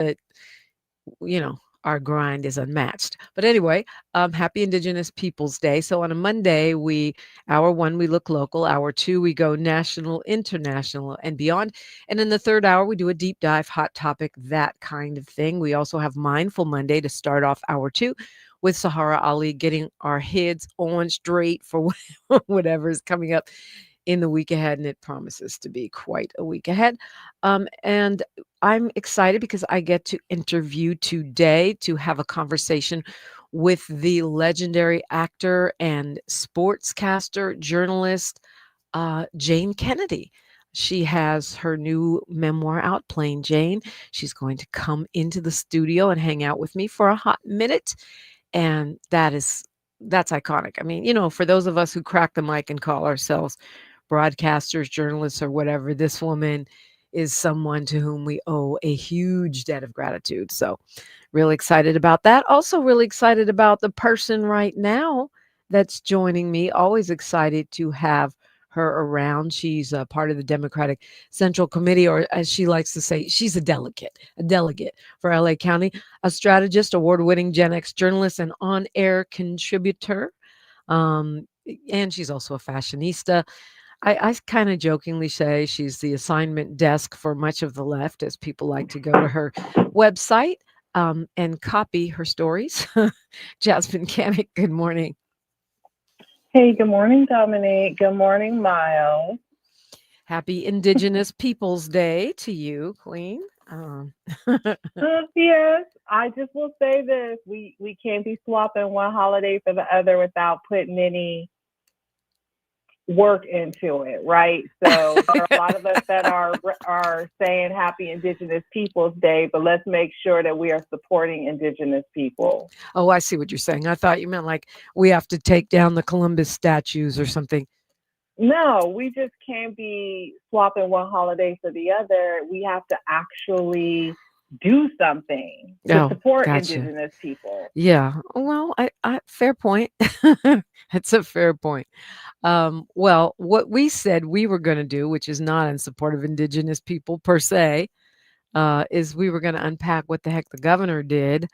you know, our grind is unmatched. But anyway, happy Indigenous Peoples Day. So on a Monday, hour one, we look local. Hour two, we go national, international, and beyond. And in the third hour, we do a deep dive, hot topic, that kind of thing. We also have Mindful Monday to start off hour two with Sahara Ali getting our heads on straight for whatever is coming up in the week ahead, and it promises to be quite a week ahead. And I'm excited because I get to interview today to have a conversation with the legendary actor and sportscaster, journalist, Jane Kennedy. She has her new memoir out, Plain Jane. She's going to come into the studio and hang out with me for a hot minute. And that's iconic. I mean, for those of us who crack the mic and call ourselves broadcasters, journalists, or whatever, this woman is someone to whom we owe a huge debt of gratitude. So, really excited about that. Also, really excited about the person right now that's joining me. Always excited to have her around. She's a part of the Democratic Central Committee, or as she likes to say, she's a delegate for LA County, a strategist, award winning Gen X journalist, and on air contributor. Um, and she's also a fashionista. I kind of jokingly say she's the assignment desk for much of the left, as people like to go to her website and copy her stories. Jasmyne Cannick, good morning. Hey, good morning, Dominique. Good morning, Miles. Happy Indigenous Peoples Day to you, Queen. Yes, I just will say this: we can't be swapping one holiday for the other without putting any work into it, right? So there are a lot of us that are saying Happy Indigenous Peoples Day, but let's make sure that we are supporting Indigenous people. Oh, I see what you're saying. I thought you meant like we have to take down the Columbus statues or something. No, we just can't be swapping one holiday for the other. We have to actually do something to Oh, support gotcha. Indigenous people. Yeah. Well, I fair point. It's a fair point. Well, what we said we were going to do, which is not in support of Indigenous people per se, is we were going to unpack what the heck the governor did.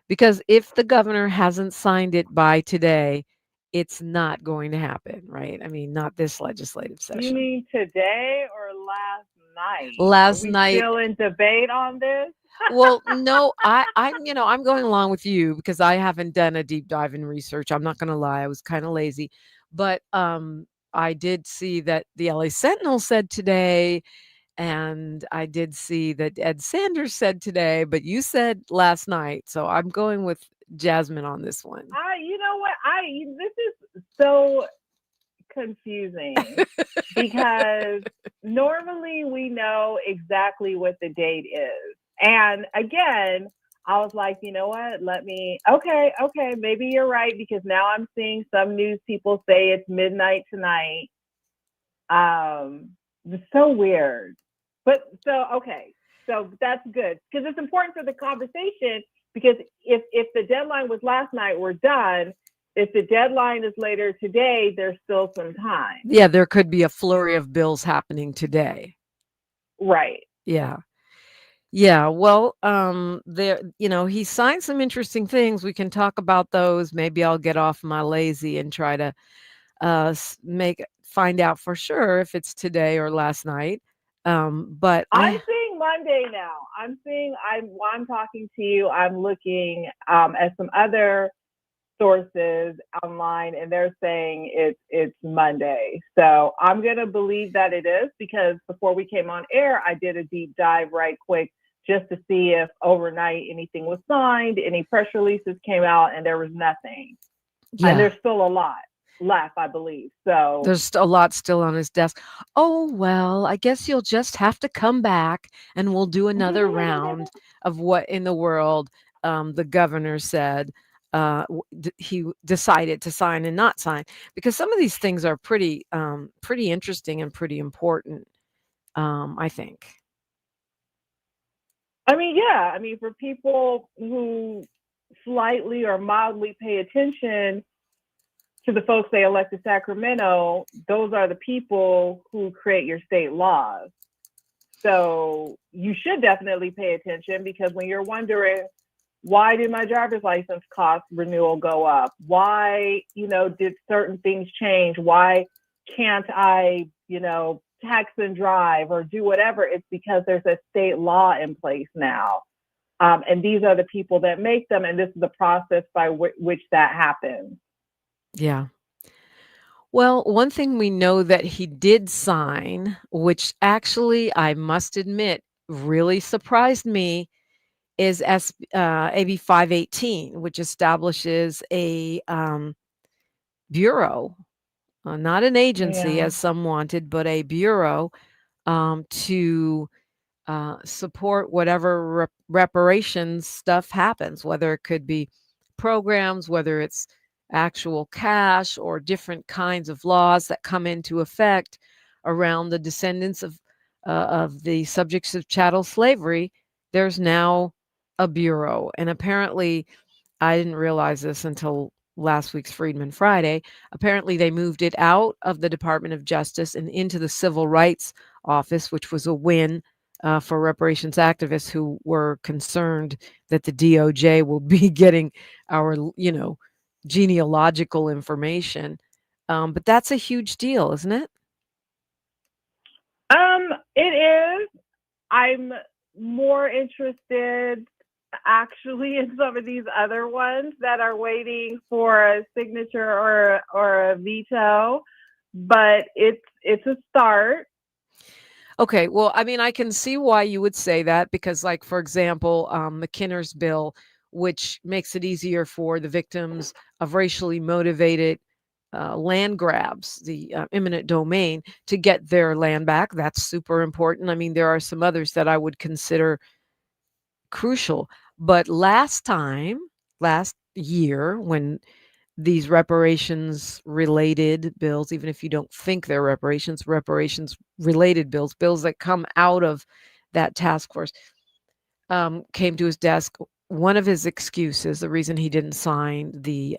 Because if the governor hasn't signed it by today, it's not going to happen, right? I mean, not this legislative You session. mean today or last night? Are Last we night, still in debate on this? well, no, I'm going along with you because I haven't done a deep dive in research. I'm not going to lie, I was kind of lazy, but I did see that the LA Sentinel said today, and I did see that Ed Sanders said today, but you said last night, so I'm going with Jasmine on this one. You know what? This is so confusing because normally we know exactly what the date is. And again, I was like, you know what? Okay, maybe you're right because now I'm seeing some news people say it's midnight tonight. It's so weird. But okay, so that's good because it's important for the conversation because if the deadline was last night, we're done. If the deadline is later today, there's still some time. Yeah, there could be a flurry of bills happening today. Right. Yeah. Yeah, well, there, he signed some interesting things. We can talk about those. Maybe I'll get off my lazy and try to find out for sure if it's today or last night. But I'm seeing Monday now. While I'm talking to you, I'm looking at some other sources online and they're saying it's Monday. So I'm going to believe that it is because before we came on air, I did a deep dive right quick just to see if overnight anything was signed, any press releases came out, and there was nothing. yeah, And there's still a lot left, I believe. So there's a lot still on his desk. Oh, well, I guess you'll just have to come back and we'll do another round of what in the world the governor said he decided to sign and not sign, because some of these things are pretty interesting and pretty important, I think. I mean, for people who slightly or mildly pay attention to the folks they elect to Sacramento, those are the people who create your state laws. So you should definitely pay attention, because when you're wondering, why did my driver's license cost renewal go up? Why, did certain things change? Why can't I, text and drive or do whatever? It's because there's a state law in place now. And these are the people that make them, and this is the process by which that happens. Yeah. Well, one thing we know that he did sign, which actually I must admit really surprised me, is AB 518, which establishes a bureau, not an agency Yeah. as some wanted, but a bureau to support whatever reparations stuff happens, whether it could be programs, whether it's actual cash or different kinds of laws that come into effect around the descendants of the subjects of chattel slavery. There's now a bureau, and apparently, I didn't realize this until last week's Freedman Friday. Apparently, they moved it out of the Department of Justice and into the Civil Rights Office, which was a win for reparations activists who were concerned that the DOJ will be getting our, genealogical information. But that's a huge deal, isn't it? It is. I'm more interested actually in some of these other ones that are waiting for a signature or a veto, but it's a start. Okay, well, I mean, I can see why you would say that because, like, for example, McKinner's bill, which makes it easier for the victims of racially motivated land grabs, the eminent domain, to get their land back. That's super important. I mean, there are some others that I would consider crucial. But last year, when these reparations related bills, even if you don't think they're reparations related bills that come out of that task force, came to his desk. One of his excuses, the reason he didn't sign the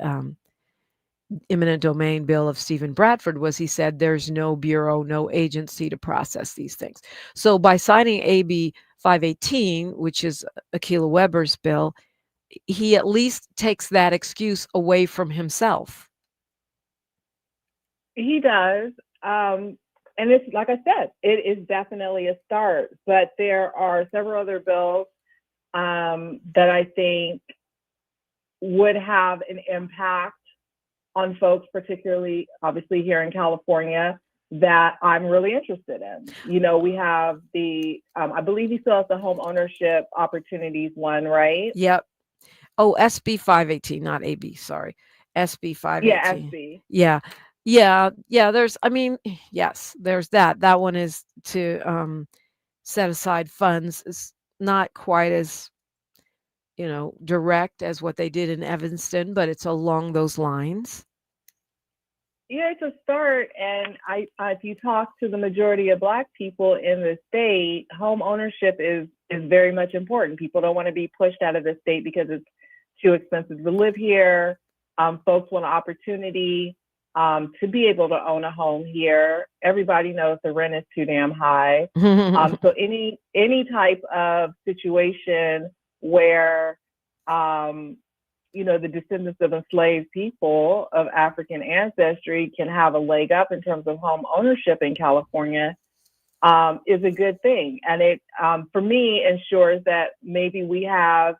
eminent domain bill of Stephen Bradford, was he said there's no bureau, no agency to process these things. So by signing AB 518, which is Akilah Weber's bill, he at least takes that excuse away from himself. He does. And it's like I said, it is definitely a start. But there are several other bills that I think would have an impact on folks, particularly obviously here in California, that I'm really interested in. We have the, I believe he still has the home ownership opportunities one, right? Yep. Oh, SB 518, not AB, sorry. SB 518. Yeah, SB. Yeah. Yeah, there's yes, there's that. That one is to set aside funds. It's not quite as, direct as what they did in Evanston, but it's along those lines. Yeah, it's a start. And if you talk to the majority of Black people in the state, home ownership is very much important. People don't want to be pushed out of the state because it's too expensive to live here. Folks want an opportunity to be able to own a home here. Everybody knows the rent is too damn high. So any type of situation where the descendants of enslaved people of African ancestry can have a leg up in terms of home ownership in California is a good thing. And it, for me, ensures that maybe we have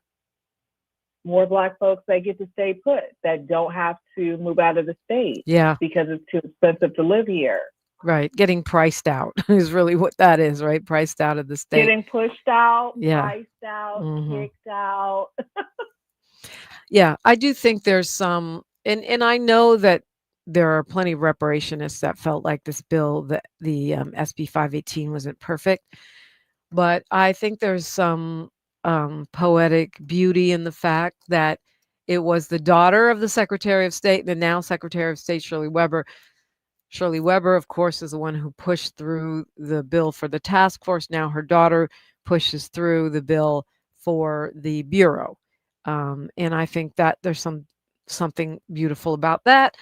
more Black folks that get to stay put, that don't have to move out of the state because it's too expensive to live here. Right. Getting priced out is really what that is, right? Priced out of the state. Getting pushed out, priced out, kicked out. Yeah, I do think there's some, and I know that there are plenty of reparationists that felt like this bill, the SB 518 wasn't perfect, but I think there's some poetic beauty in the fact that it was the daughter of the Secretary of State, the now Secretary of State, Shirley Weber. Shirley Weber, of course, is the one who pushed through the bill for the task force. Now her daughter pushes through the bill for the Bureau. And I think that there's something beautiful about that.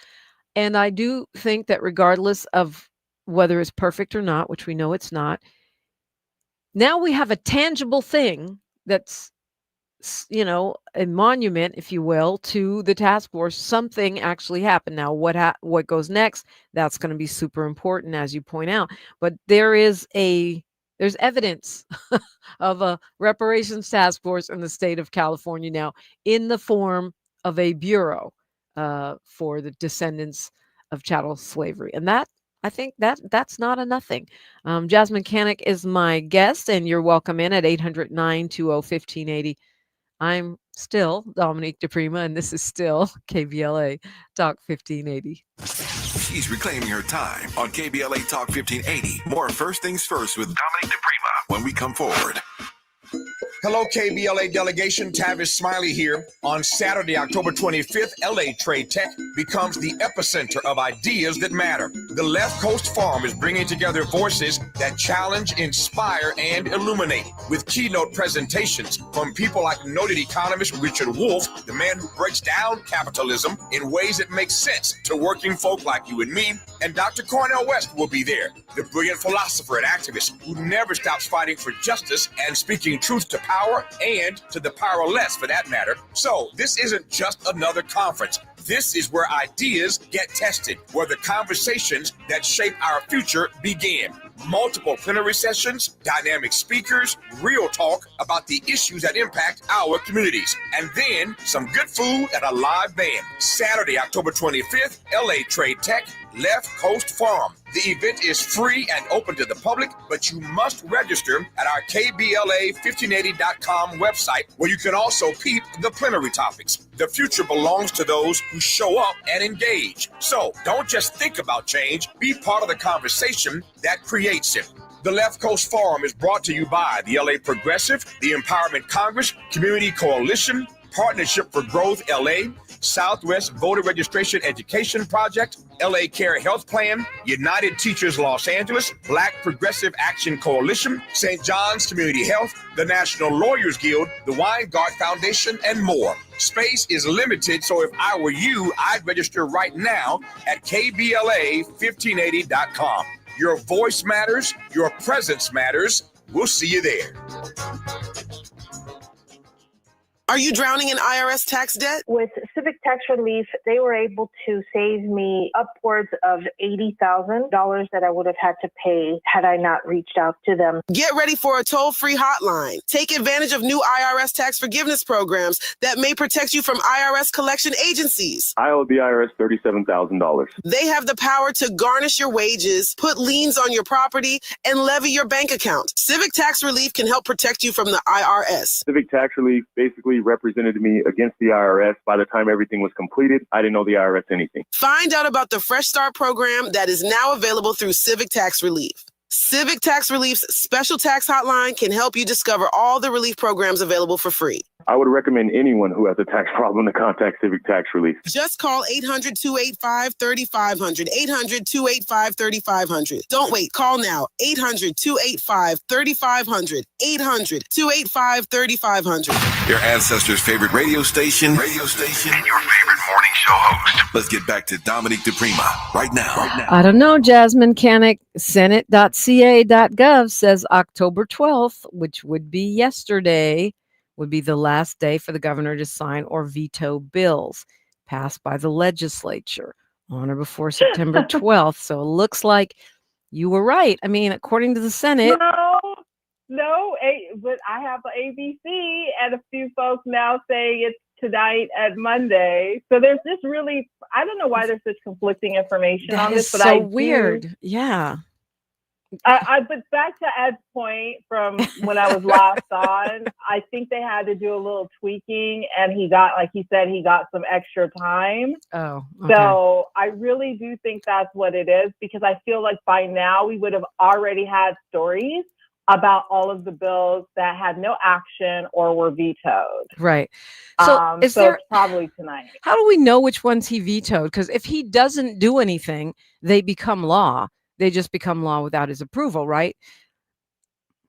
And I do think that regardless of whether it's perfect or not, which we know it's not, now we have a tangible thing that's, a monument, if you will, to the task force. Something actually happened. Now, what goes next? That's going to be super important, as you point out. But there's evidence of a reparations task force in the state of California now, in the form of a bureau for the descendants of chattel slavery, and that. I think that's not a nothing. Jasmyne Cannick is my guest, and you're welcome in at 800-920-1580. I'm still Dominique DePrima, and this is still KBLA Talk 1580. She's reclaiming her time on KBLA Talk 1580. More First Things First with Dominique DePrima when we come forward. Hello, KBLA delegation. Tavis Smiley here. On Saturday, October 25th, LA Trade Tech becomes the epicenter of ideas that matter. The Left Coast Forum is bringing together voices that challenge, inspire, and illuminate, with keynote presentations from people like noted economist Richard Wolff, the man who breaks down capitalism in ways that make sense to working folk like you and me, and Dr. Cornel West will be there, the brilliant philosopher and activist who never stops fighting for justice and speaking truth to power and to the powerless, for that matter. So this isn't just another conference. This is where ideas get tested, where the conversations that shape our future begin. Multiple plenary sessions, dynamic speakers, real talk about the issues that impact our communities, and then some good food and a live band. Saturday, October 25th, LA Trade Tech, Left Coast Forum. The event is free and open to the public, but you must register at our KBLA1580.com website, where you can also peep the plenary topics. The future belongs to those who show up and engage. So don't just think about change, be part of the conversation that creates it. The Left Coast Forum is brought to you by the LA Progressive, the Empowerment Congress, Community Coalition, Partnership for Growth LA, Southwest Voter Registration Education Project, LA Care Health Plan, United Teachers Los Angeles, Black Progressive Action Coalition, St. John's Community Health, the National Lawyers Guild, the Weingart Foundation, and more. Space is limited, so if I were you, I'd register right now at KBLA1580.com. Your voice matters, your presence matters. We'll see you there. Are you drowning in IRS tax debt? With Civic Tax Relief, they were able to save me upwards of $80,000 that I would have had to pay had I not reached out to them. Get ready for a toll-free hotline. Take advantage of new IRS tax forgiveness programs that may protect you from IRS collection agencies. I owe the IRS $37,000. They have the power to garnish your wages, put liens on your property, and levy your bank account. Civic Tax Relief can help protect you from the IRS. Civic Tax Relief basically represented me against the IRS. By the time everything was completed, I didn't owe the IRS anything. Find out about the Fresh Start program that is now available through Civic Tax Relief. Civic Tax Relief's special tax hotline can help you discover all the relief programs available for free. I would recommend anyone who has a tax problem to contact Civic Tax Relief. Just call 800-285-3500, 800-285-3500. Don't wait. Call now. 800-285-3500, 800-285-3500. Your ancestors' favorite radio station, and your favorite morning show host. Let's get back to Dominique DePrima right now. I don't know, Jasmyne Cannick. Senate.ca.gov says October 12th, which would be yesterday, would be the last day for the governor to sign or veto bills passed by the legislature on or before September 12th. So it looks like you were right. I mean, according to the Senate. But I have ABC and a few folks now saying it's tonight at Monday. So there's this really, I don't know why there's such conflicting information on this, but so weird. Yeah. But back to Ed's point from when I was last on, I think they had to do a little tweaking, and he got, like he said, he got some extra time. Oh, okay. So I really do think that's what it is, because I feel like by now we would have already had stories about all of the bills that had no action or were vetoed. Right. So it's probably tonight. How do we know which ones he vetoed? Because if he doesn't do anything, they become law. They just become law without his approval, right?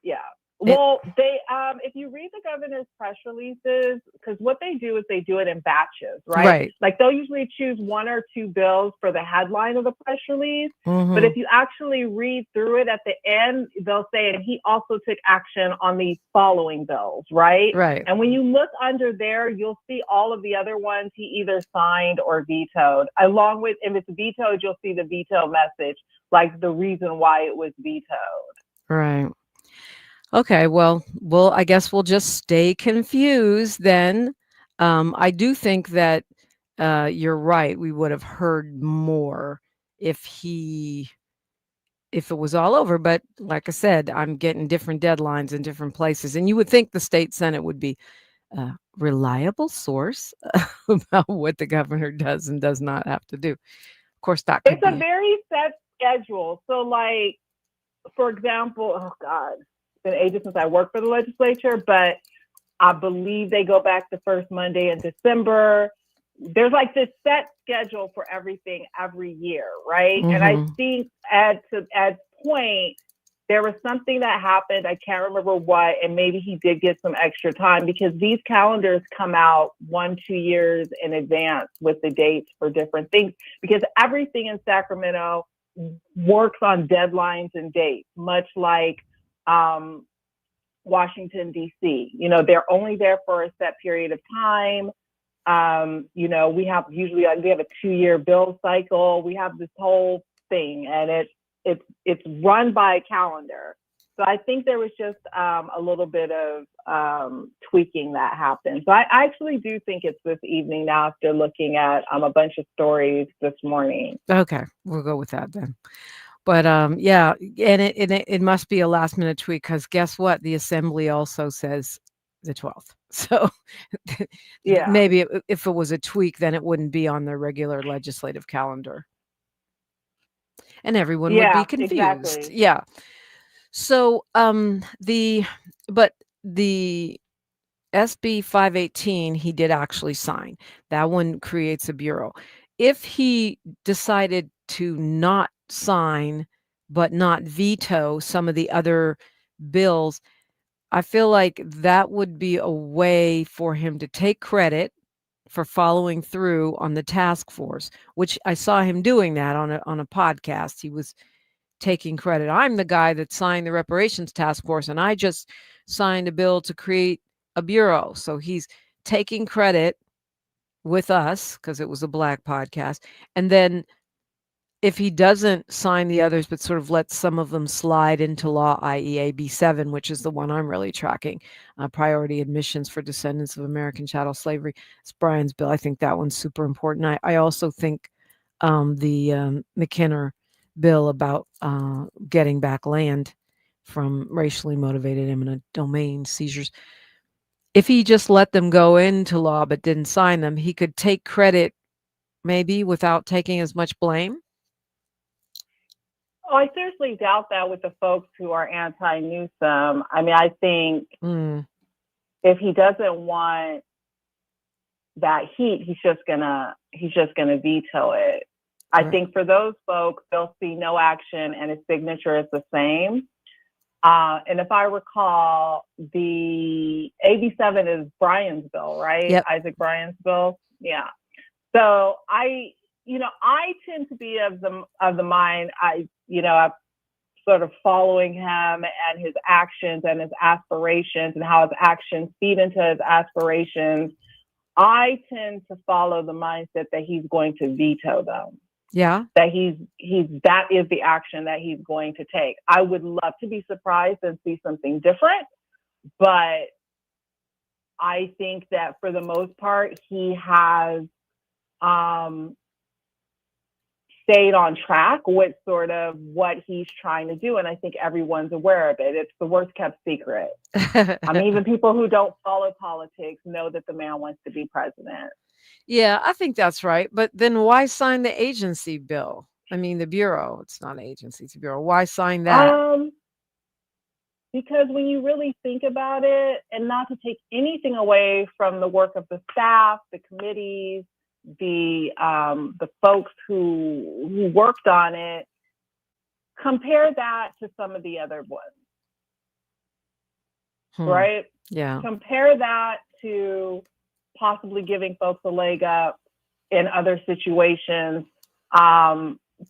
Yeah. Well, they if you read the governor's press releases, because what they do is they do it in batches, right? Right. Like they'll usually choose one or two bills for the headline of the press release. Mhm. But if you actually read through it at the end, they'll say, and he also took action on these following bills, right? Right. And when you look under there, you'll see all of the other ones he either signed or vetoed. Along with, if it's vetoed, you'll see the veto message, like the reason why it was vetoed. Right. Okay, well, I guess we'll just stay confused then. I do think that you're right. We would have heard more if it was all over. But like I said, I'm getting different deadlines in different places, and you would think the state Senate would be a reliable source about what the governor does and does not have to do. Of course, that could It's a be. very set schedule. So, like, for example, oh God, it's been ages since I worked for the legislature, but I believe they go back the first Monday in December. There's like this set schedule for everything every year, right? And I Mhm. think at point, there was something that happened. I can't remember what, and maybe he did get some extra time because these calendars come out 1-2 years in advance with the dates for different things, because everything in Sacramento works on deadlines and dates, much like Washington, D.C. You know, they're only there for a set period of time. You know, we have a 2-year bill cycle. We have this whole thing, and it's run by a calendar. So I think there was just a little bit of tweaking that happened. So I actually do think it's this evening now after looking at a bunch of stories this morning. Okay, we'll go with that then. But yeah, and it must be a last minute tweak because guess what? The assembly also says the 12th. So Yeah. maybe if it was a tweak, then it wouldn't be on the regular legislative calendar, and everyone would be Yeah, confused. exactly. Yeah. So the SB 518 he did actually sign. That one creates a bureau. If he decided to not sign but not veto some of the other bills, I feel like that would be a way for him to take credit for following through on the task force, which I saw him doing that on a podcast. He was taking credit. I'm the guy that signed the reparations task force, and I just signed a bill to create a bureau. So he's taking credit with us because it was a Black podcast. And then if he doesn't sign the others, but sort of lets some of them slide into law, i.e. AB 7, which is the one I'm really tracking, priority admissions for descendants of American chattel slavery. It's Brian's bill. I think that one's super important. I also think the McKinnon bill about getting back land from racially motivated eminent domain seizures. If he just let them go into law but didn't sign them, he could take credit maybe without taking as much blame. Oh, I seriously doubt that with the folks who are anti-Newsom. I mean, I think if he doesn't want that heat, he's just gonna veto it. I think for those folks, they'll see no action and his signature is the same. And if I recall, the AB 7 is Brian's bill, right? Yep. Isaac Bryan's bill. Yeah. So I tend to be of the mind, I'm sort of following him and his actions and his aspirations and how his actions feed into his aspirations. I tend to follow the mindset that he's going to veto them. Yeah. That that is the action that he's going to take. I would love to be surprised and see something different, but I think that for the most part, he has stayed on track with sort of what he's trying to do. And I think everyone's aware of it. It's the worst kept secret. I mean, even people who don't follow politics know that the man wants to be president. Yeah, I think that's right. But then why sign the agency bill? I mean, the bureau. It's not an agency, it's a bureau. Why sign that? Because when you really think about it, and not to take anything away from the work of the staff, the committees, the folks who worked on it, compare that to some of the other ones. right? Yeah. Compare that to possibly giving folks a leg up in other situations,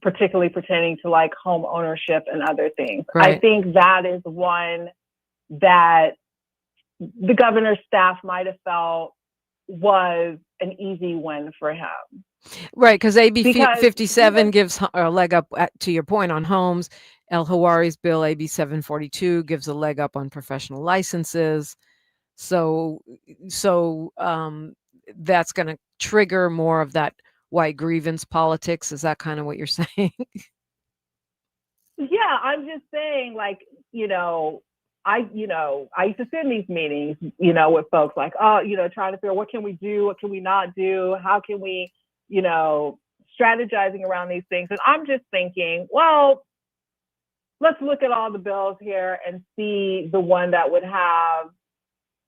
particularly pertaining to like home ownership and other things. Right. I think that is one that the governor's staff might have felt was an easy win for him. Right, because AB Because 57 gives a leg up, to your point, on homes. El Hawari's bill, AB 742, gives a leg up on professional licenses. So that's going to trigger more of that white grievance politics. Is that kind of what you're saying? Yeah, I'm just saying, like, I used to sit in these meetings, with folks like, trying to figure out what can we do, what can we not do, how can we, strategizing around these things. And I'm just thinking, well, let's look at all the bills here and see the one that would have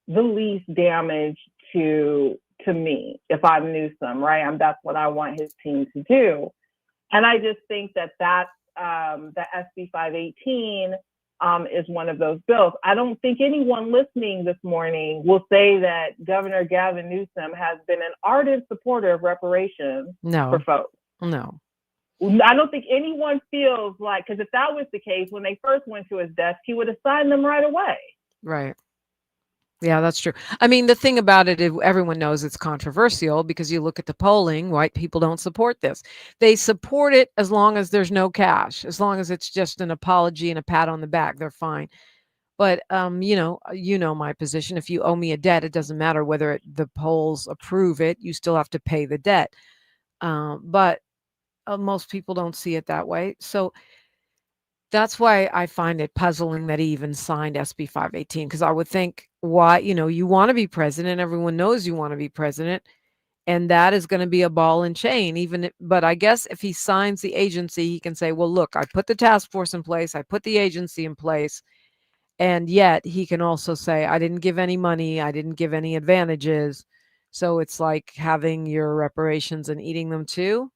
the least damage to me if I'm Newsom, right? That's what I want his team to do. And I just think that the SB 518 is one of those bills. I don't think anyone listening this morning will say that Governor Gavin Newsom has been an ardent supporter of reparations for folks. No. I don't think anyone feels like, because if that was the case, when they first went to his desk, he would have signed them right away. Right. Yeah, that's true. I mean, the thing about it, everyone knows it's controversial because you look at the polling, white people don't support this. They support it as long as there's no cash, as long as it's just an apology and a pat on the back, they're fine. But, you know my position. If you owe me a debt, it doesn't matter whether the polls approve it, you still have to pay the debt. But most people don't see it that way. So that's why I find it puzzling that he even signed SB 518, because I would think, why, you want to be president. Everyone knows you want to be president. And that is going to be a ball and chain. But I guess if he signs the agency, he can say, well, look, I put the task force in place. I put the agency in place. And yet he can also say, I didn't give any money. I didn't give any advantages. So it's like having your reparations and eating them too.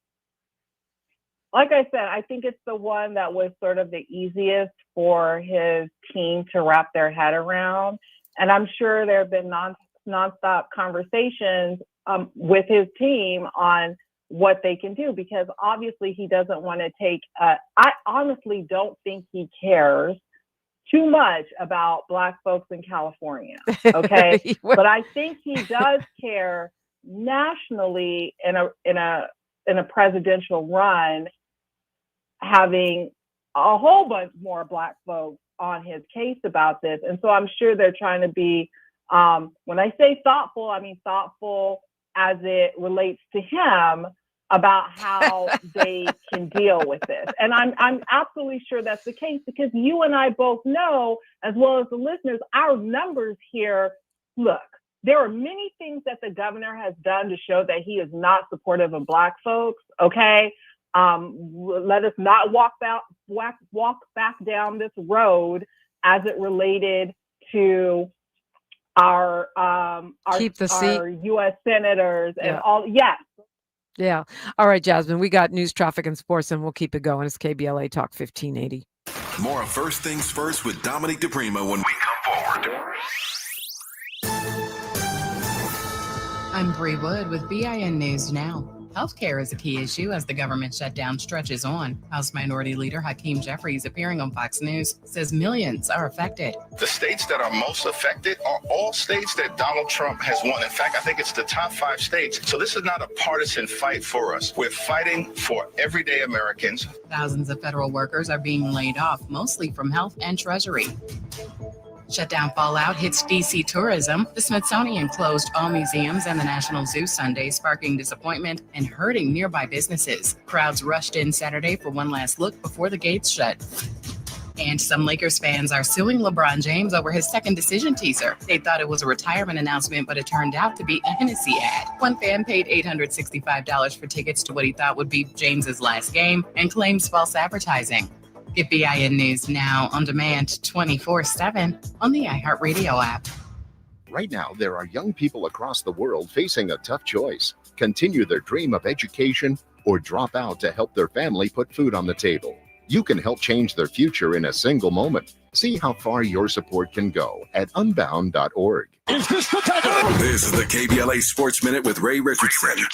Like I said, I think it's the one that was sort of the easiest for his team to wrap their head around. And I'm sure there have been nonstop conversations with his team on what they can do, because obviously he doesn't want to take, I honestly don't think he cares too much about Black folks in California, okay? But I think he does care nationally in a presidential run, having a whole bunch more Black folks on his case about this. And so I'm sure they're trying to be, when I say thoughtful, I mean thoughtful as it relates to him about how they can deal with this. And I'm absolutely sure that's the case, because you and I both know, as well as the listeners, our numbers here, look, there are many things that the governor has done to show that he is not supportive of Black folks, okay? Let us not walk back down this road as it related to our U.S. senators and all. Yes. Yeah. All right, Jasmine, we got news, traffic, and sports, and we'll keep it going. It's KBLA Talk 1580. More of First Things First with Dominique DePrima when we come forward. I'm Bree Wood with BIN News Now. Healthcare is a key issue as the government shutdown stretches on. House Minority Leader Hakeem Jeffries, appearing on Fox News, says millions are affected. The states that are most affected are all states that Donald Trump has won. In fact, I think it's the top 5 states. So this is not a partisan fight for us. We're fighting for everyday Americans. Thousands of federal workers are being laid off, mostly from health and Treasury. Shutdown fallout hits D.C. tourism. The Smithsonian closed all museums and the National Zoo Sunday, sparking disappointment and hurting nearby businesses. Crowds rushed in Saturday for one last look before the gates shut. And some Lakers fans are suing LeBron James over his second decision teaser. They thought it was a retirement announcement, but it turned out to be a Hennessy ad. One fan paid $865 for tickets to what he thought would be James's last game and claims false advertising. Get BIN News Now on demand 24/7 on the iHeartRadio app. Right now, there are young people across the world facing a tough choice: continue their dream of education or drop out to help their family put food on the table. You can help change their future in a single moment. See how far your support can go at unbound.org. Is this the time? This is the KBLA Sports Minute with Ray Richardson.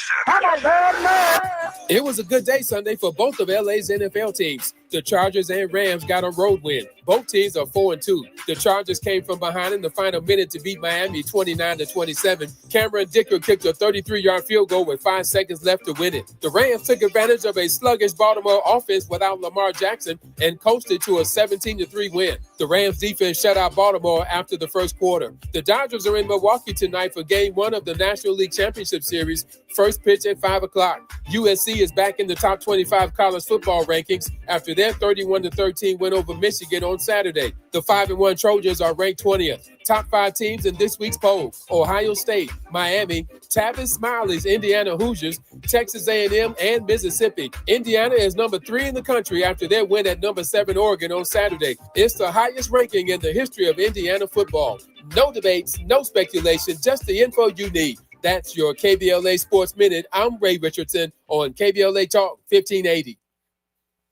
It was a good day Sunday for both of LA's NFL teams. The Chargers and Rams got a road win. Both teams are 4-2. The Chargers came from behind in the final minute to beat Miami 29-27. Cameron Dicker kicked a 33-yard field goal with 5 seconds left to win it. The Rams took advantage of a sluggish Baltimore offense without Lamar Jackson and coasted to a 17-3 win. The Rams defense shut out Baltimore after the first quarter. The Dodgers are in Milwaukee tonight for Game 1 of the National League Championship Series. First pitch at 5 o'clock. USC is back in the top 25 college football rankings after their 31-13 win over Michigan on Saturday. The 5-1 Trojans are ranked 20th. Top 5 teams in this week's poll: Ohio State, Miami, Tavis Smiley's Indiana Hoosiers, Texas A&M, and Mississippi. Indiana is number 3 in the country after their win at number 7 Oregon on Saturday. It's the highest ranking in the history of Indiana football. No debates, no speculation, just the info you need. That's your KBLA Sports Minute. I'm Ray Richardson on KBLA Talk 1580.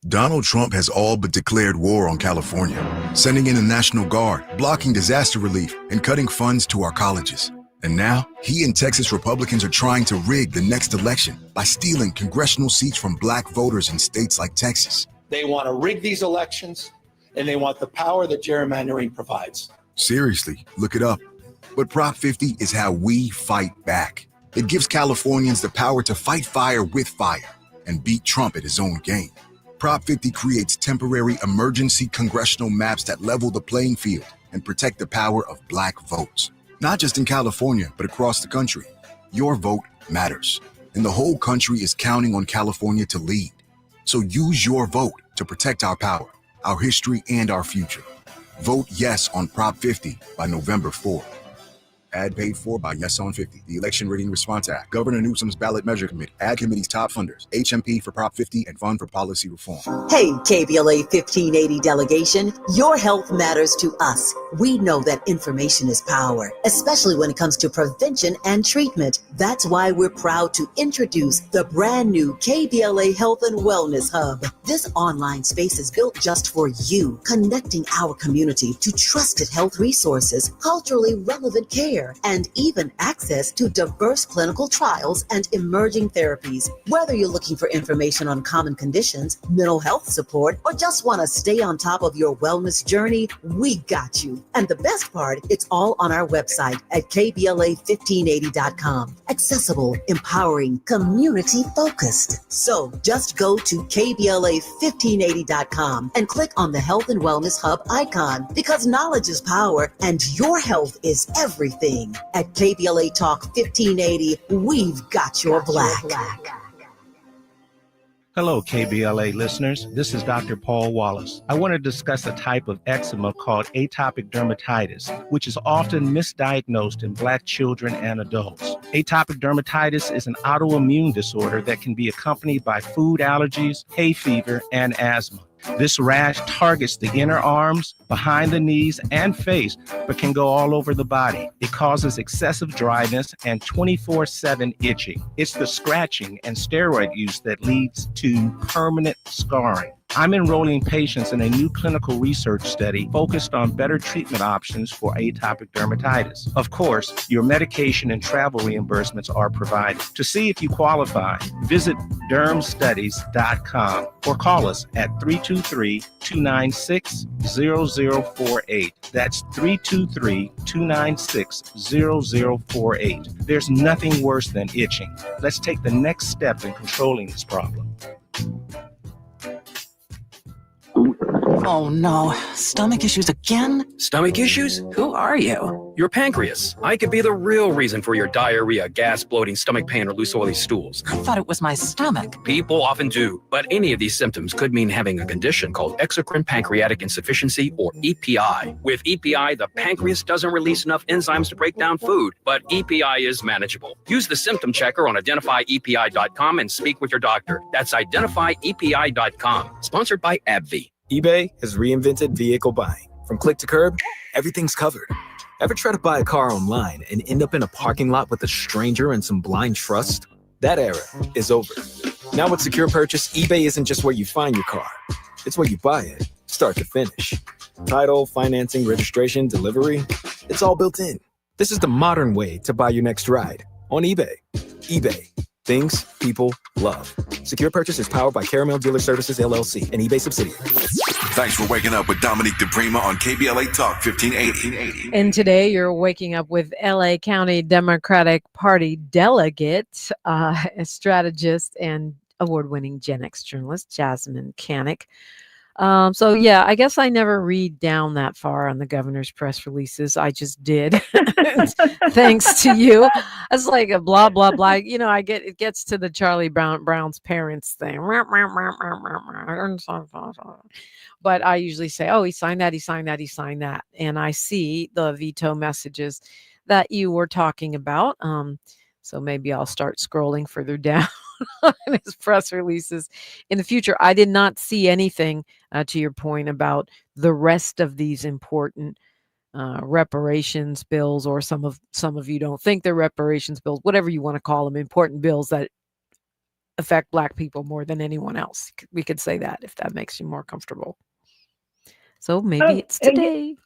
Donald Trump has all but declared war on California, sending in the National Guard, blocking disaster relief, and cutting funds to our colleges. And now, he and Texas Republicans are trying to rig the next election by stealing congressional seats from black voters in states like Texas. They want to rig these elections, and they want the power that gerrymandering provides. Seriously, look it up. But Prop 50 is how we fight back. It gives Californians the power to fight fire with fire and beat Trump at his own game. Prop 50 creates temporary emergency congressional maps that level the playing field and protect the power of black votes. Not just in California, but across the country. Your vote matters, and the whole country is counting on California to lead. So use your vote to protect our power, our history, and our future. Vote yes on Prop 50 by November 4. Ad paid for by Yes on 50, the Election Rigging Response Act, Governor Newsom's Ballot Measure Committee, Ad Committee's top funders, HMP for Prop 50, and Fund for Policy Reform. Hey, KBLA 1580 delegation, your health matters to us. We know that information is power, especially when it comes to prevention and treatment. That's why we're proud to introduce the brand new KBLA Health and Wellness Hub. This online space is built just for you, connecting our community to trusted health resources, culturally relevant care, and even access to diverse clinical trials and emerging therapies. Whether you're looking for information on common conditions, mental health support, or just want to stay on top of your wellness journey, we got you. And the best part, it's all on our website at KBLA1580.com. Accessible, empowering, community-focused. So just go to KBLA1580.com and click on the Health and Wellness Hub icon, because knowledge is power and your health is everything. At KBLA Talk 1580, we've got your black. Hello, KBLA listeners. This is Dr. Paul Wallace. I want to discuss a type of eczema called atopic dermatitis, which is often misdiagnosed in Black children and adults. Atopic dermatitis is an autoimmune disorder that can be accompanied by food allergies, hay fever, and asthma. This rash targets the inner arms, behind the knees, and face, but can go all over the body. It causes excessive dryness and 24/7 itching. It's the scratching and steroid use that leads to permanent scarring. I'm enrolling patients in a new clinical research study focused on better treatment options for atopic dermatitis. Of course, your medication and travel reimbursements are provided. To see if you qualify, visit dermstudies.com or call us at 323-296-0048. That's 323-296-0048. There's nothing worse than itching. Let's take the next step in controlling this problem. Oh no, stomach issues again? Stomach issues? Who are you? Your pancreas. I could be the real reason for your diarrhea, gas, bloating, stomach pain, or loose oily stools. I thought it was my stomach. People often do, but any of these symptoms could mean having a condition called exocrine pancreatic insufficiency, or EPI. With EPI, the pancreas doesn't release enough enzymes to break down food, but EPI is manageable. Use the symptom checker on identifyepi.com and speak with your doctor. That's identifyepi.com. Sponsored by AbbVie. eBay has reinvented vehicle buying. From click to curb, everything's covered. Ever try to buy a car online and end up in a parking lot with a stranger and some blind trust? That era is over. Now with Secure Purchase, eBay isn't just where you find your car. It's where you buy it, start to finish. Title, financing, registration, delivery. It's all built in. This is the modern way to buy your next ride on eBay. eBay. Things people love. Secure purchase is powered by Caramel Dealer Services, LLC, an eBay subsidiary. Thanks for waking up with Dominique DePrima on KBLA Talk 1580. And today you're waking up with LA County Democratic Party Delegate, a strategist and award-winning Gen X journalist, Jasmyne Cannick. So yeah, I guess I never read down that far on the governor's press releases. I just did. Thanks to you. It's like a blah, blah, blah. You know, it gets to the Charlie Brown's parents thing. But I usually say, oh, he signed that, he signed that, he signed that. And I see the veto messages that you were talking about. So maybe I'll start scrolling further down on his press releases in the future. I did not see anything, to your point, about the rest of these important reparations bills, or some of you don't think they're reparations bills, whatever you want to call them, important bills that affect Black people more than anyone else. We could say that if that makes you more comfortable. So maybe it's today.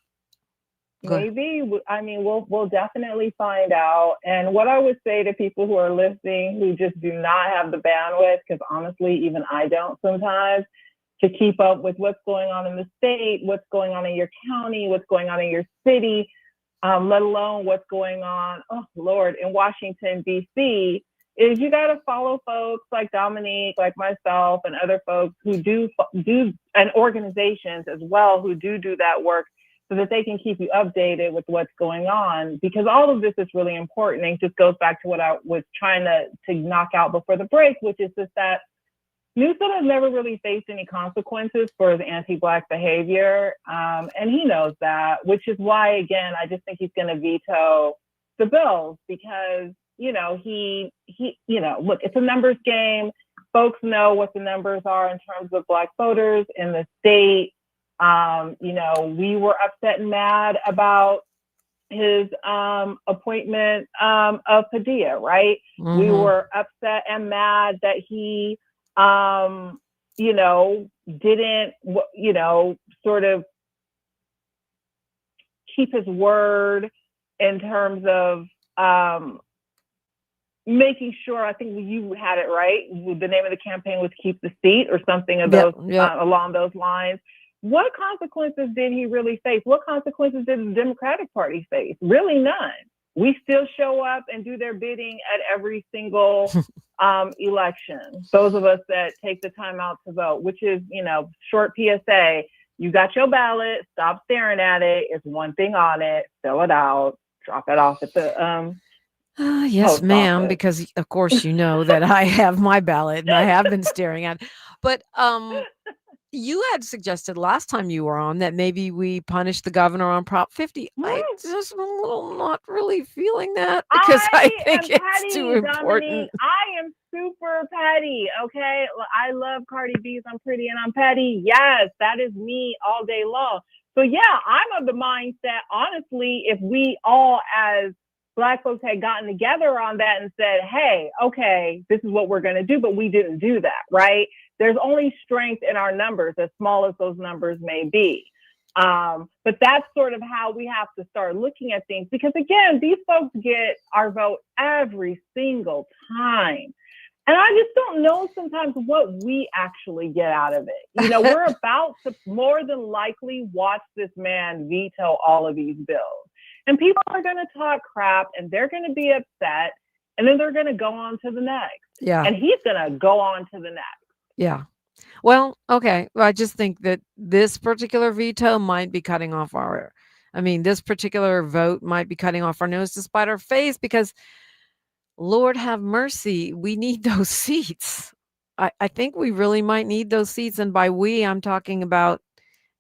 Maybe. I mean, we'll definitely find out. And what I would say to people who are listening who just do not have the bandwidth, because honestly, even I don't sometimes, to keep up with what's going on in the state, what's going on in your county, what's going on in your city, let alone what's going on, oh Lord, in Washington, D.C., is you got to follow folks like Dominique, like myself, and other folks who do, and organizations as well, who do that work, so that they can keep you updated with what's going on, because all of this is really important. And it just goes back to what I was trying to knock out before the break, which is just that Newsom has never really faced any consequences for his anti-Black behavior. And he knows that, which is why, again, I just think he's going to veto the bills, because, you know, he, look, it's a numbers game. Folks know what the numbers are in terms of Black voters in the state. You know, we were upset and mad about his appointment of Padilla, right? Mm-hmm. We were upset and mad that he, you know, didn't, you know, sort of keep his word in terms of making sure, I think you had it right, the name of the campaign was Keep the Seat or something of those, along those lines. What consequences did he really face? What consequences did the Democratic Party face? Really none. We still show up and do their bidding at every single election. Those of us that take the time out to vote, which is, you know, short PSA, you got your ballot, stop staring at it. It's one thing on it, fill it out, drop it off at the yes, ma'am, because of course you know that I have my ballot and I have been staring at it. But you had suggested last time you were on that maybe we punish the governor on Prop 50. I just am a little not really feeling that, because I think it's too important. Dominique, I am super petty, okay? I love Cardi B's I'm Pretty and I'm Petty. Yes, that is me all day long. So yeah, I'm of the mindset, honestly, if we all as Black folks had gotten together on that and said, hey, okay, this is what we're going to do, but we didn't do that, right? There's only strength in our numbers, as small as those numbers may be. But that's sort of how we have to start looking at things, because again, these folks get our vote every single time. And I just don't know sometimes what we actually get out of it. You know, we're about to more than likely watch this man veto all of these bills. And people are going to talk crap and they're going to be upset. And then they're going to go on to the next. Yeah. And he's going to go on to the next. Yeah. Well, okay. Well, I just think that this particular veto might be cutting off this particular vote might be cutting off our nose to spite our face, because Lord have mercy, we need those seats. I think we really might need those seats. And by we, I'm talking about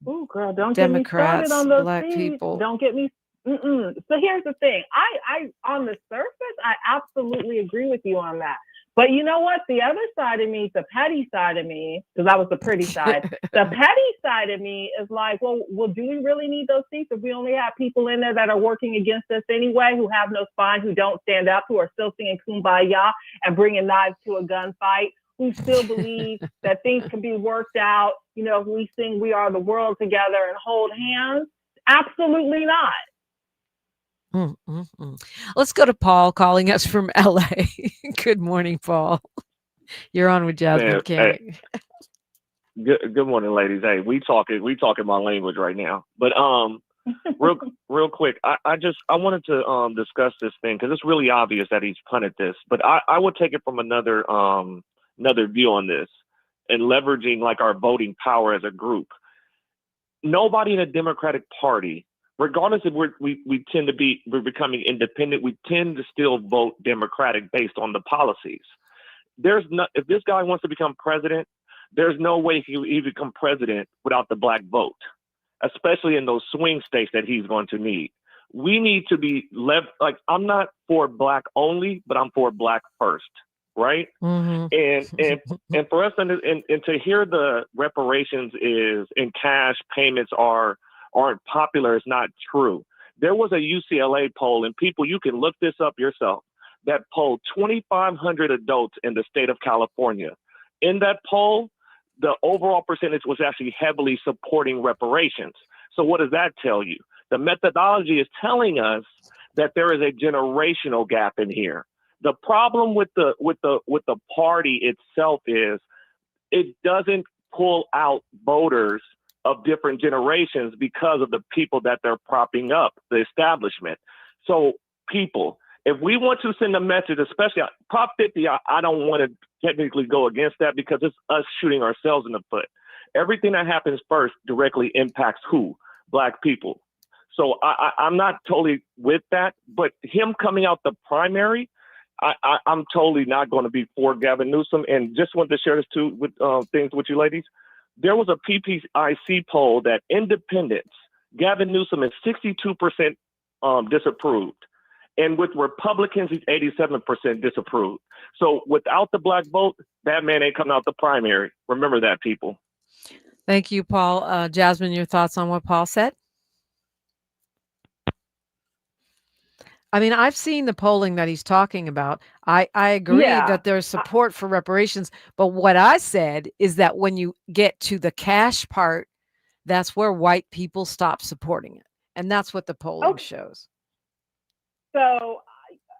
girl, don't Democrats, get me started on those Black seats. people. Don't get me. So here's the thing. I on the surface, I absolutely agree with you on that. But you know what? The other side of me, the petty side of me, because I was the pretty side, the petty side of me is like, well, do we really need those seats if we only have people in there that are working against us anyway, who have no spine, who don't stand up, who are still singing Kumbaya and bringing knives to a gunfight? who still believe that things can be worked out, you know, if we sing We Are the World together and hold hands? Absolutely not. Let's go to Paul calling us from LA. Good morning, Paul. You're on with Jasmyne Cannick. Good morning, ladies. Hey, we talking my language right now. But real quick, I wanted to discuss this thing because it's really obvious that he's punted this. But I would take it from another view on this and leveraging like our voting power as a group. Nobody in the Democratic Party, regardless if we tend to we're becoming independent, we tend to still vote Democratic based on the policies. If this guy wants to become president, there's no way he become president without the black vote, especially in those swing states that he's going to need. We need to be I'm not for black only, but I'm for black first, right? Mm-hmm. And for us and to hear the reparations and cash payments aren't popular is not true. There was a UCLA poll, and people, you can look this up yourself, that polled 2,500 adults in the state of California. In that poll, the overall percentage was actually heavily supporting reparations. So what does that tell you? The methodology is telling us that there is a generational gap in here. The problem with the party itself is it doesn't pull out voters of different generations because of the people that they're propping up, the establishment. So people, if we want to send a message, especially Prop 50, I don't want to technically go against that because it's us shooting ourselves in the foot. Everything that happens first directly impacts who? Black people. So I'm not totally with that, but him coming out the primary, I'm totally not going to be for Gavin Newsom. And just wanted to share this too with things with you ladies. There was a PPIC poll that independents, Gavin Newsom is 62% disapproved. And with Republicans, he's 87% disapproved. So without the black vote, that man ain't coming out the primary. Remember that, people. Thank you, Paul. Jasmine, your thoughts on what Paul said? I mean, I've seen the polling that he's talking about. I agree that there's support for reparations. But what I said is that when you get to the cash part, that's where white people stop supporting it. And that's what the polling shows. So,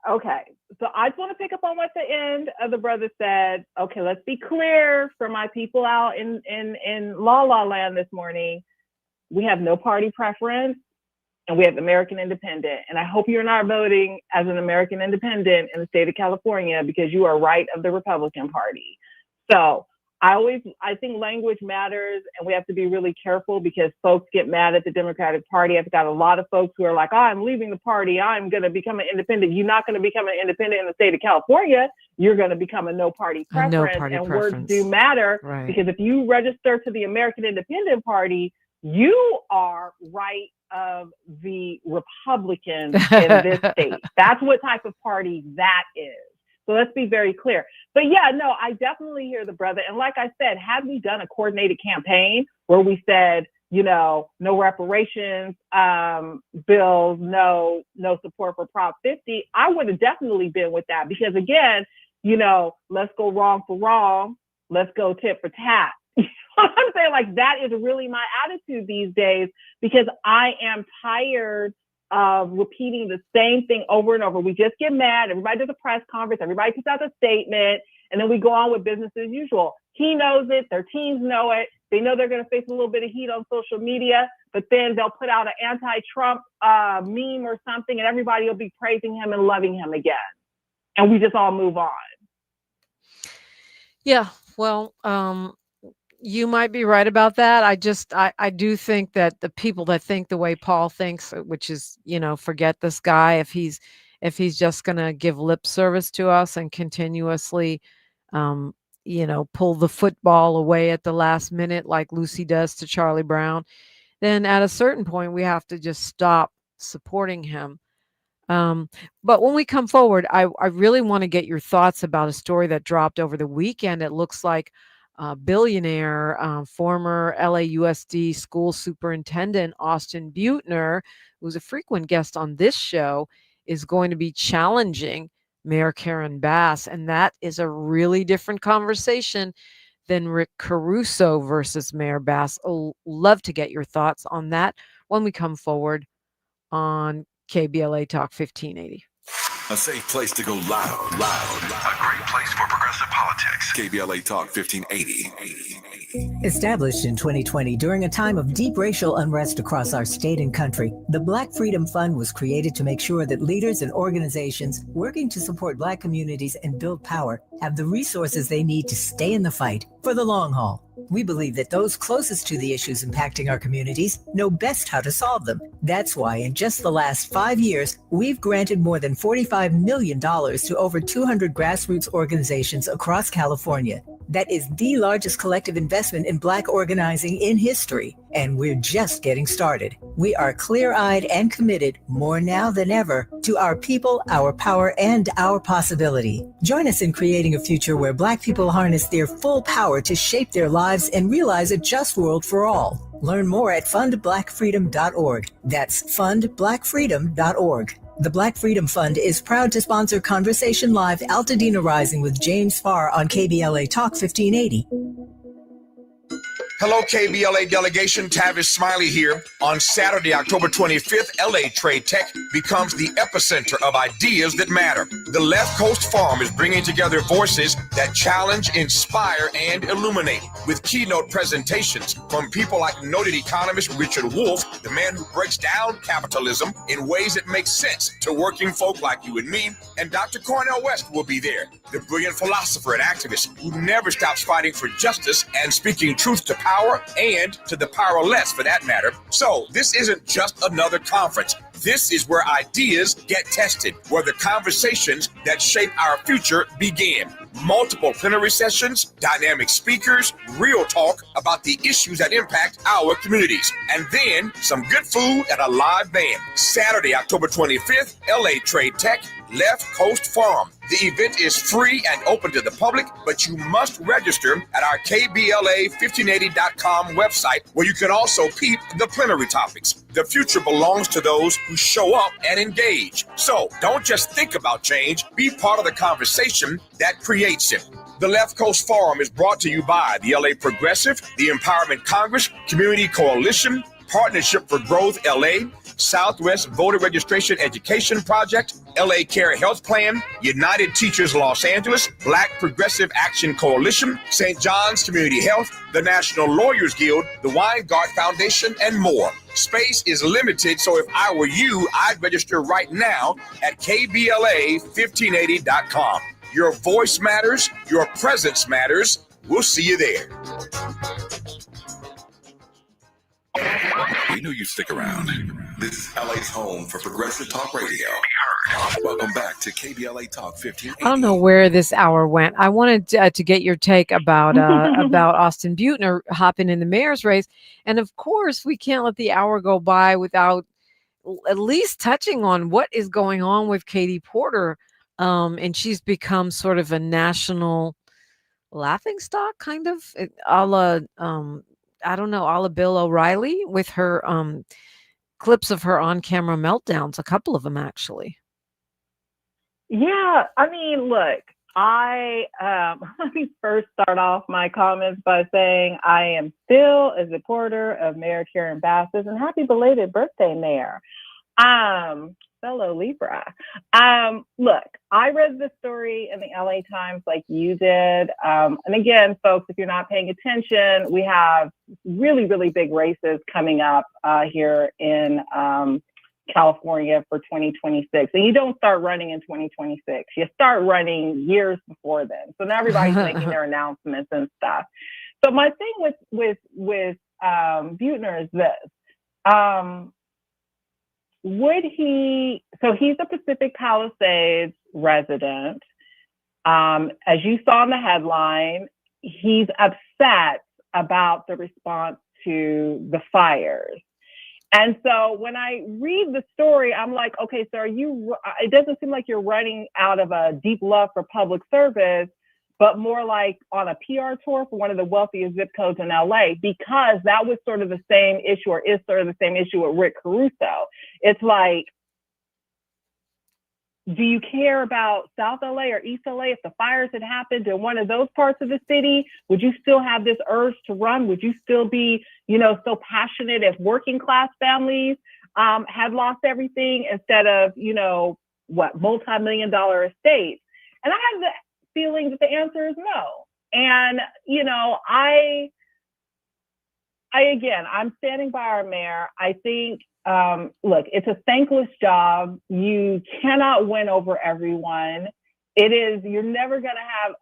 okay. So I just want to pick up on what the end of the brother said. Okay, let's be clear for my people out in La La Land this morning. We have no party preference and we have American Independent. And I hope you're not voting as an American Independent in the state of California because you are right of the Republican Party. So I think language matters and we have to be really careful because folks get mad at the Democratic Party. I've got a lot of folks who are like, I'm leaving the party. I'm going to become an independent. You're not going to become an independent in the state of California. You're going to become a no party preference. Words do matter because if you register to the American Independent Party, you are right of the Republicans in this state. That's what type of party that is. So let's be very clear. But yeah, no, I definitely hear the brother. And like I said, had we done a coordinated campaign where we said, you know, no reparations bills, no support for Prop 50, I would have definitely been with that. Because again, you know, let's go wrong for wrong. Let's go tit for tat. You know what I'm saying? Like that is really my attitude these days because I am tired of repeating the same thing over and over. We just get mad. Everybody does a press conference. Everybody puts out a statement. And then we go on with business as usual. He knows it. Their teams know it. They know they're going to face a little bit of heat on social media. But then they'll put out an anti-Trump meme or something. And everybody will be praising him and loving him again. And we just all move on. Yeah, well, you might be right about that. I do think that the people that think the way Paul thinks, which is, you know, forget this guy if he's just going to give lip service to us and continuously, you know, pull the football away at the last minute like Lucy does to Charlie Brown, then at a certain point we have to just stop supporting him. But when we come forward, I really want to get your thoughts about a story that dropped over the weekend. It looks like billionaire, former LAUSD school superintendent Austin Buettner, who's a frequent guest on this show, is going to be challenging Mayor Karen Bass. And that is a really different conversation than Rick Caruso versus Mayor Bass. I'll love to get your thoughts on that when we come forward on KBLA Talk 1580. A safe place to go loud. A great place for progressive politics. KBLA Talk 1580. Established in 2020 during a time of deep racial unrest across our state and country, the Black Freedom Fund was created to make sure that leaders and organizations working to support Black communities and build power have the resources they need to stay in the fight for the long haul. We believe that those closest to the issues impacting our communities know best how to solve them. That's why in just the last 5 years, we've granted more than $45 million to over 200 grassroots organizations across California. That is the largest collective investment in Black organizing in history, and we're just getting started. We are clear-eyed and committed, more now than ever, to our people, our power, and our possibility. Join us in creating a future where Black people harness their full power to shape their lives and realize a just world for all. Learn more at fundblackfreedom.org. That's fundblackfreedom.org. The Black Freedom Fund is proud to sponsor Conversation Live Altadena Rising with James Farr on KBLA Talk 1580. Hello, KBLA delegation. Tavis Smiley here. On Saturday, October 25th, LA Trade Tech becomes the epicenter of ideas that matter. The Left Coast Forum is bringing together voices that challenge, inspire, and illuminate, with keynote presentations from people like noted economist Richard Wolff, the man who breaks down capitalism in ways that make sense to working folk like you and me, and Dr. Cornel West will be there, the brilliant philosopher and activist who never stops fighting for justice and speaking truth to power and to the powerless, for that matter. So this isn't just another conference. This is where ideas get tested, where the conversations that shape our future begin. Multiple plenary sessions, dynamic speakers, real talk about the issues that impact our communities, and then some good food and a live band. Saturday, October 25th, LA Trade Tech, Left Coast Forum. The event is free and open to the public, but you must register at our KBLA1580.com website, where you can also peep the plenary topics. The future belongs to those who show up and engage. So don't just think about change, be part of the conversation that creates it. The Left Coast Forum is brought to you by the LA Progressive, the Empowerment Congress, Community Coalition, Partnership for Growth LA, Southwest Voter Registration Education Project, LA Care Health Plan, United Teachers Los Angeles, Black Progressive Action Coalition, St. John's Community Health, the National Lawyers Guild, the Weingart Foundation, and more. Space is limited, so if I were you, I'd register right now at KBLA1580.com. Your voice matters, your presence matters. We'll see you there. We knew you'd stick around. This is LA's home for Progressive Talk Radio. Welcome back to KBLA Talk 1580. I don't know where this hour went. I wanted to get your take about Austin Buettner hopping in the mayor's race. And of course, we can't let the hour go by without at least touching on what is going on with Katie Porter. And she's become sort of a national laughingstock, kind of, a la, I don't know, a la Bill O'Reilly with her clips of her on-camera meltdowns, a couple of them actually. Yeah, I mean, look, let me first start off my comments by saying I am still a supporter of Mayor Karen Bass's, and happy belated birthday, Mayor. Fellow Libra. Look, I read this story in the LA Times like you did. And again, folks, if you're not paying attention, we have really, really big races coming up here in California for 2026. And you don't start running in 2026. You start running years before then. So now everybody's making their announcements and stuff. So my thing with Buettner is this. So he's a Pacific Palisades resident. As you saw in the headline, he's upset about the response to the fires. And so when I read the story, I'm like, okay, so it doesn't seem like you're running out of a deep love for public service, but more like on a PR tour for one of the wealthiest zip codes in LA, because that was sort of the same issue, or is sort of the same issue with Rick Caruso. It's like, Do you care about South LA or East LA? If the fires had happened in one of those parts of the city, would you still have this urge to run? Would you still be, so passionate if working class families had lost everything instead of, multi-million-dollar estates? And I have the feeling that the answer is no. And, I'm standing by our mayor. I think, look, it's a thankless job. You cannot win over everyone. You're never going to have,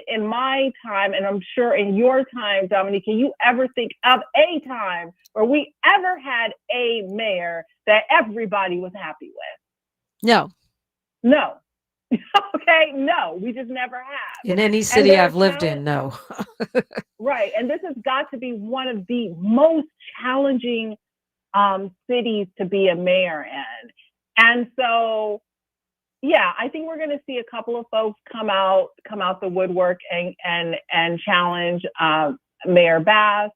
in my time, and I'm sure in your time, Dominique, can you ever think of a time where we ever had a mayor that everybody was happy with? No. Okay, no, we just never have. In any city I've lived in, no. Right, and this has got to be one of the most challenging cities to be a mayor in. And so, I think we're going to see a couple of folks come out the woodwork and challenge Mayor Bass.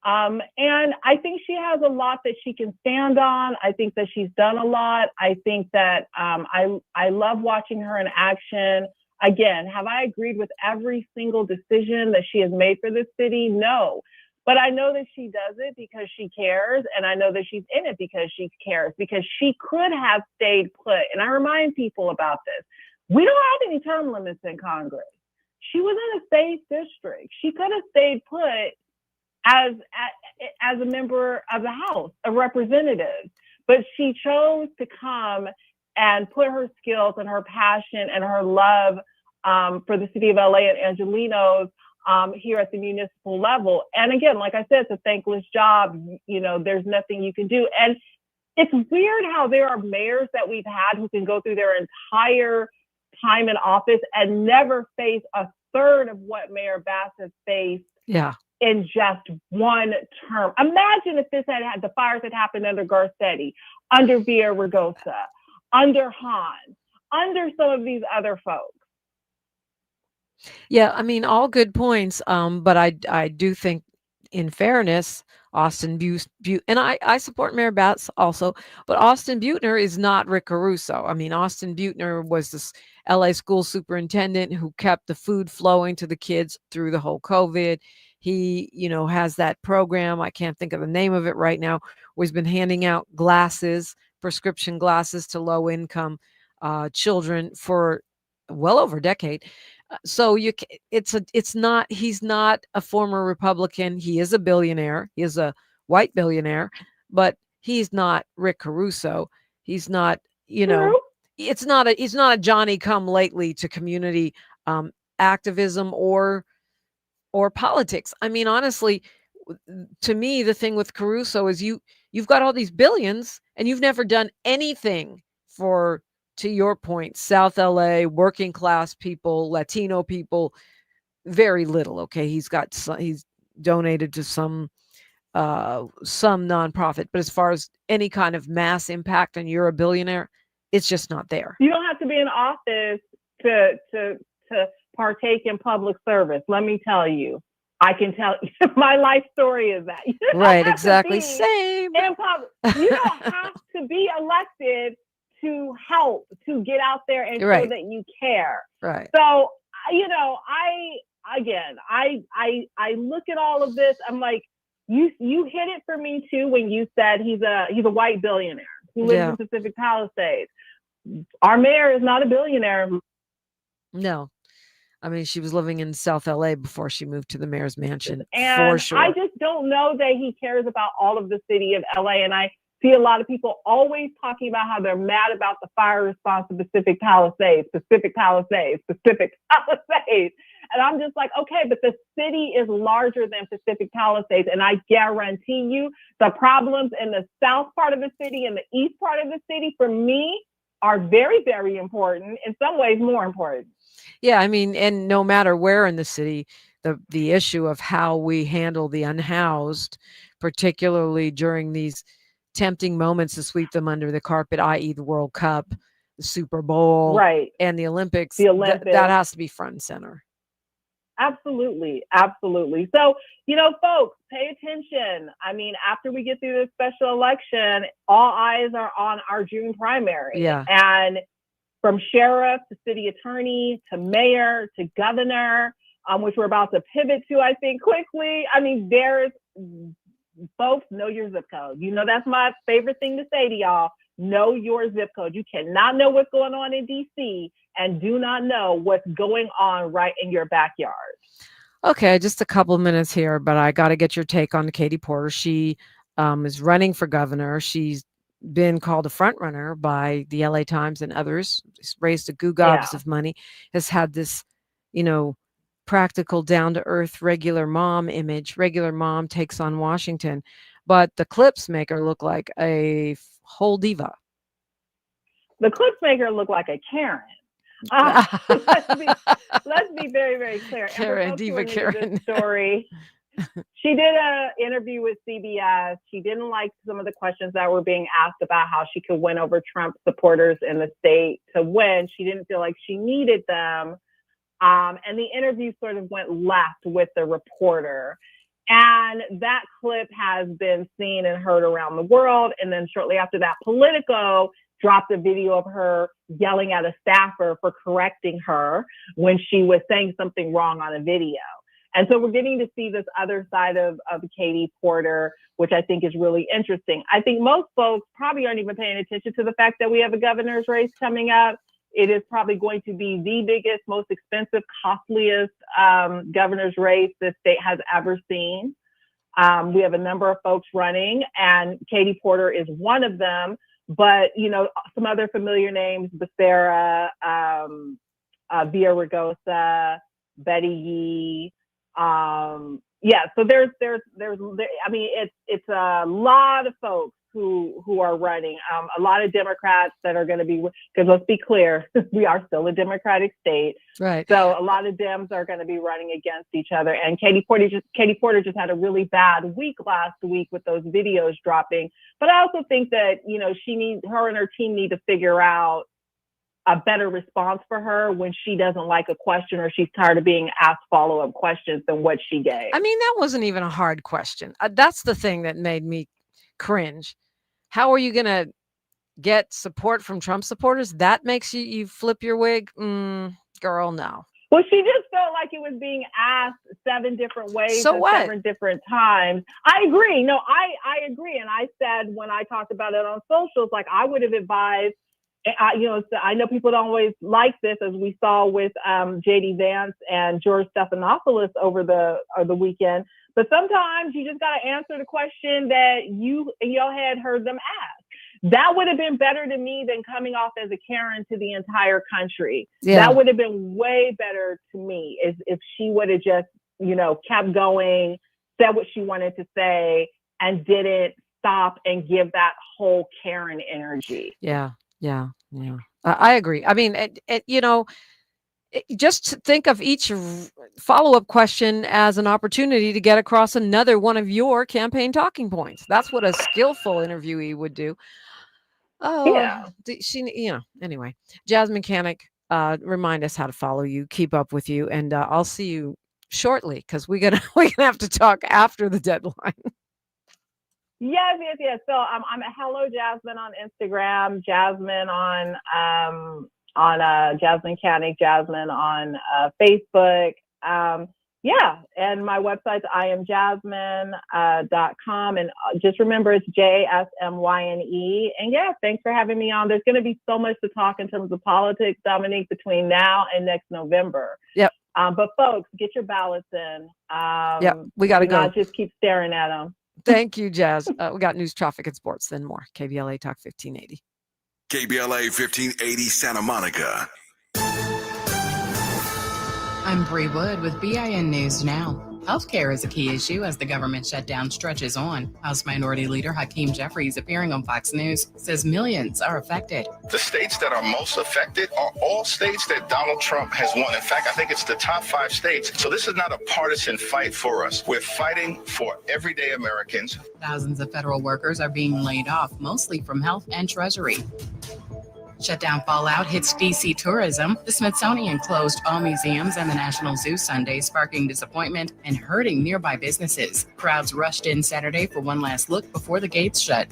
And I think she has a lot that she can stand on. I think that she's done a lot. I think that I love watching her in action. Again, have I agreed with every single decision that she has made for this city? No. But I know that she does it because she cares. And I know that she's in it because she cares, because she could have stayed put. And I remind people about this. We don't have any term limits in Congress. She was in a safe district. She could have stayed put as a member of the House of Representatives, but she chose to come and put her skills and her passion and her love for the city of LA and Angelenos here at the municipal level. And again, like I said, it's a thankless job. There's nothing you can do. And it's weird how there are mayors that we've had who can go through their entire time in office and never face a third of what Mayor Bass has faced. Yeah. In just one term. Imagine if the fires had happened under Garcetti, under Villaraigosa, under Hahn, under some of these other folks. Yeah, all good points. But I do think, in fairness, Austin Buettner, and I support Mayor Bass also, but Austin Buettner is not Rick Caruso. Austin Buettner was this LA school superintendent who kept the food flowing to the kids through the whole COVID. He, has that program, I can't think of the name of it right now, where he's been handing out prescription glasses to low-income children for well over a decade. So he's not a former Republican. He is a billionaire. He is a white billionaire, but he's not Rick Caruso. He's not, he's not a Johnny come lately to community activism or politics. Honestly, to me, the thing with Caruso is you've got all these billions and you've never done anything for, to your point, South LA, working class people, Latino people, very little. Okay. He's donated to some nonprofit, but as far as any kind of mass impact and you're a billionaire, it's just not there. You don't have to be in office to partake in public service. Let me tell you, I can tell you, my life story is that. Right, exactly. Same. You don't have to be elected to help, to get out there and show that you care. Right. So, I look at all of this. I'm like, you hit it for me too when you said he's a white billionaire who lives in Pacific Palisades. Our mayor is not a billionaire. No. She was living in South LA before she moved to the mayor's mansion. And for sure. I just don't know that he cares about all of the city of LA. And I see a lot of people always talking about how they're mad about the fire response to Pacific Palisades. And I'm just like, okay, but the city is larger than Pacific Palisades. And I guarantee you the problems in the south part of the city and the east part of the city, for me, are very, very important. In some ways, more important. Yeah, and no matter where in the city, the issue of how we handle the unhoused, particularly during these tempting moments to sweep them under the carpet, i.e. the World Cup, the Super Bowl, and the Olympics, that has to be front and center. Absolutely. Absolutely. So, folks, pay attention. After we get through this special election, all eyes are on our June primary. Yeah. And from sheriff to city attorney to mayor to governor, which we're about to pivot to, I think, quickly. I mean, there's folks, know your zip code. You know, that's my favorite thing to say to y'all. Know your zip code. You cannot know what's going on in DC and do not know what's going on right in your backyard. Okay, just a couple minutes here, but I got to get your take on Katie Porter. She is running for governor. She's been called a front runner by the LA Times and others. She's raised a goo gobs of money, has had this, practical, down-to-earth, regular mom image. Regular mom takes on Washington. But the clips make her look like a whole diva. The clips make her look like a Karen. Let's be very, very clear. Karen, diva Karen. Story. She did an interview with CBS. She didn't like some of the questions that were being asked about how she could win over Trump supporters in the state to win. She didn't feel like she needed them. And the interview sort of went left with the reporter. And that clip has been seen and heard around the world. And then shortly after that, Politico dropped a video of her yelling at a staffer for correcting her when she was saying something wrong on a video. And so we're getting to see this other side of Katie Porter, which I think is really interesting. I think most folks probably aren't even paying attention to the fact that we have a governor's race coming up. It is probably going to be the biggest, most expensive, costliest governor's race the state has ever seen. We have a number of folks running, and Katie Porter is one of them. But, some other familiar names, Becerra, Villaraigosa, Betty Yee. So there's it's a lot of folks who are running, a lot of Democrats that are going to be, because let's be clear, we are still a Democratic state. Right. So a lot of Dems are going to be running against each other. And Katie Porter just had a really bad week last week with those videos dropping. But I also think that, her and her team need to figure out a better response for her when she doesn't like a question or she's tired of being asked follow-up questions than what she gave. I mean, that wasn't even a hard question. That's the thing that made me cringe. How are you going to get support from Trump supporters? That makes you flip your wig? Girl, no. Well, she just felt like it was being asked 7 different ways so at 7 different times. I agree. No, I agree. And I said when I talked about it on socials, like I would have advised, I know people don't always like this, as we saw with J.D. Vance and George Stephanopoulos over the weekend. But sometimes you just got to answer the question that you in your head heard them ask. That would have been better to me than coming off as a Karen to the entire country. Yeah. That would have been way better to me if she would have just, kept going, said what she wanted to say, and didn't stop and give that whole Karen energy. Yeah. I agree. I mean, just think of each follow-up question as an opportunity to get across another one of your campaign talking points. That's what a skillful interviewee would do. Oh, yeah. Anyway, Jasmyne Cannick, remind us how to follow you, keep up with you, and I'll see you shortly because we're gonna have to talk after the deadline. Yes. So I'm at Hello Jasmine on Instagram, Jasmine on Jasmyne Cannick, Jasmine on Facebook. And my website's iamjasmine.com. And just remember, it's JSMYNE. And thanks for having me on. There's going to be so much to talk in terms of politics, Dominique, between now and next November. Yep. But folks, get your ballots in. We got to go. Not just keep staring at them. Thank you, Jazz. We got news, traffic, and sports, then more. KBLA Talk 1580. KBLA 1580 Santa Monica. I'm Bree Wood with BIN News Now. Healthcare is a key issue as the government shutdown stretches on. House Minority Leader Hakeem Jeffries, appearing on Fox News, says millions are affected. The states that are most affected are all states that Donald Trump has won. In fact, I think it's the top 5 states. So this is not a partisan fight for us. We're fighting for everyday Americans. Thousands of federal workers are being laid off, mostly from health and Treasury. Shutdown fallout hits DC tourism. The Smithsonian closed all museums and the National Zoo Sunday, sparking disappointment and hurting nearby businesses. Crowds rushed in Saturday for one last look before the gates shut.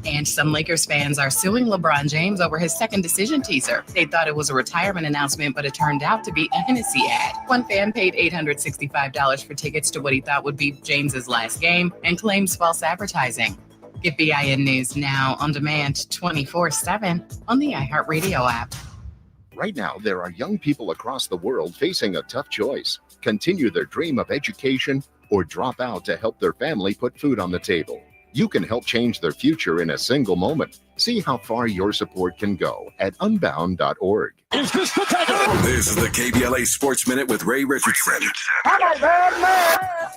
And some Lakers fans are suing LeBron James over his second decision teaser. They thought it was a retirement announcement, but it turned out to be a Hennessy ad. One fan paid $865 for tickets to what he thought would be James's last game and claims false advertising. Get BIN News now on demand 24/7 on the iHeartRadio app. Right now, there are young people across the world facing a tough choice: continue their dream of education or drop out to help their family put food on the table. You can help change their future in a single moment. See how far your support can go at unbound.org. This is the KBLA Sports Minute with Ray Richardson.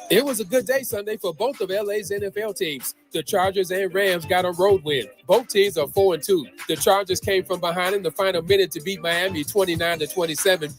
It was a good day Sunday for both of LA's NFL teams. The Chargers and Rams got a road win. Both teams are 4-2. The Chargers came from behind in the final minute to beat Miami 29-27.